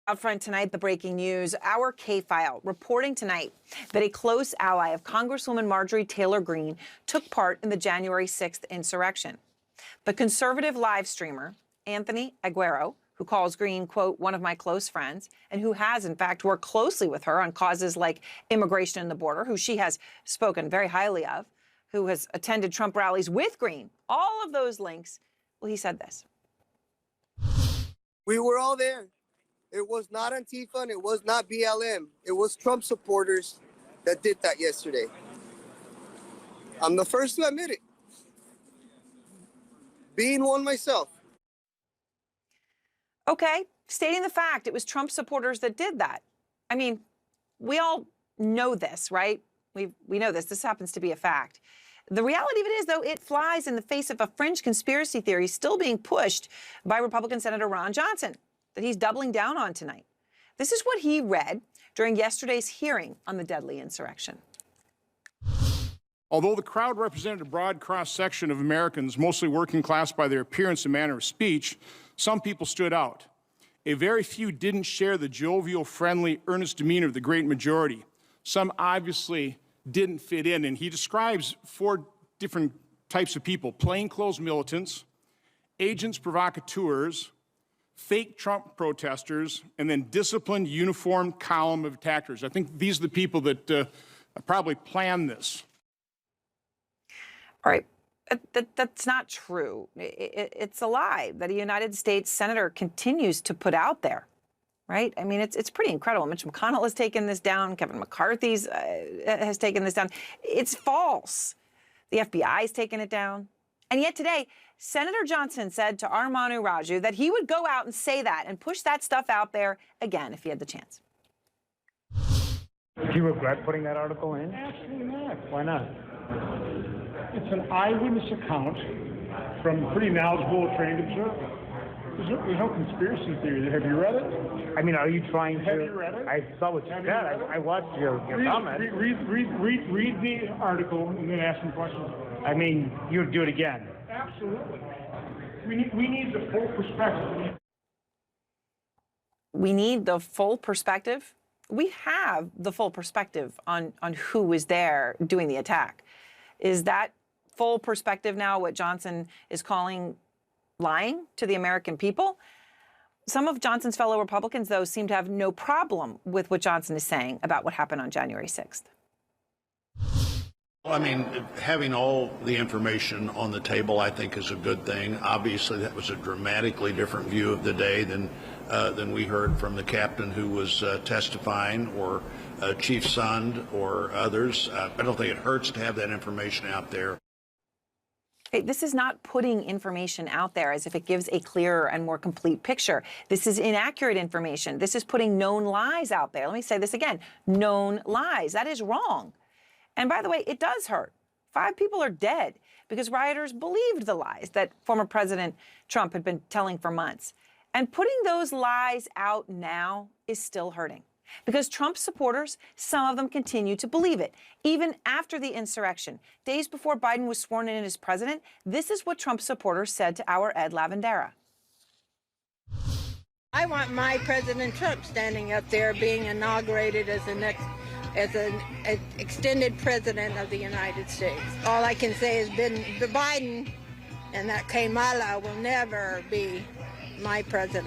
Out front tonight, the breaking news. Our K-File reporting tonight that a close ally of Congresswoman Marjorie Taylor Greene took part in the January 6th insurrection. The conservative live streamer, Anthony Aguero, who calls Greene, quote, one of my close friends, and who has, in fact, worked closely with her on causes like immigration and the border, who she has spoken very highly of, who has attended Trump rallies with Greene, all of those links. Well, he said this. We were all there. It was not Antifa and it was not BLM. It was Trump supporters that did that yesterday. I'm the first to admit it. Being one myself. Okay, stating the fact it was Trump supporters that did that. I mean, we all know this, right? We know this. This happens to be a fact. The reality of it is, though, it flies in the face of a fringe conspiracy theory still being pushed by Republican Senator Ron Johnson that he's doubling down on tonight. This is what he read during yesterday's hearing on the deadly insurrection. Although the crowd represented a broad cross-section of Americans, mostly working class by their appearance and manner of speech, some people stood out. A very few didn't share the jovial, friendly, earnest demeanor of the great majority. Some obviously didn't fit in, and he describes four different types of people: plainclothes militants, agents provocateurs, fake Trump protesters, and then disciplined, uniformed column of attackers. I think these are the people that probably planned this. All right. That's not true. It's a lie that a United States senator continues to put out there, right? I mean, it's pretty incredible. Mitch McConnell has taken this down. Kevin McCarthy has taken this down. It's false. The FBI has taken it down. And yet today, Senator Johnson said to our Manu Raju that he would go out and say that and push that stuff out there again if he had the chance. Do you regret putting that article in? Absolutely not. Why not? It's an eyewitness account from a pretty knowledgeable, trained observer. There's no conspiracy theory. Have you read it? I mean, are you trying to? Have you read it? I saw what you said. I watched your comment. Read the article and then ask some questions. I mean, you would do it again. Absolutely. We need the full perspective. We need the full perspective. We have the full perspective on who was there doing the attack. Is that full perspective now what Johnson is calling lying to the American people? Some of Johnson's fellow Republicans, though, seem to have no problem with what Johnson is saying about what happened on January 6th. I mean, having all the information on the table, I think, is a good thing. Obviously, that was a dramatically different view of the day than we heard from the captain who was testifying, or Chief Sund, or others. I don't think it hurts to have that information out there. Hey, this is not putting information out there as if it gives a clearer and more complete picture. This is inaccurate information. This is putting known lies out there. Let me say this again. Known lies. That is wrong. And by the way, it does hurt. 5 people are dead because rioters believed the lies that former President Trump had been telling for months. And putting those lies out now is still hurting because Trump supporters, some of them continue to believe it. Even after the insurrection, days before Biden was sworn in as president, this is what Trump supporters said to our Ed Lavandera. I want my President Trump standing up there being inaugurated as an extended president of the United States. All I can say has been the Biden and that Kamala will never be my president.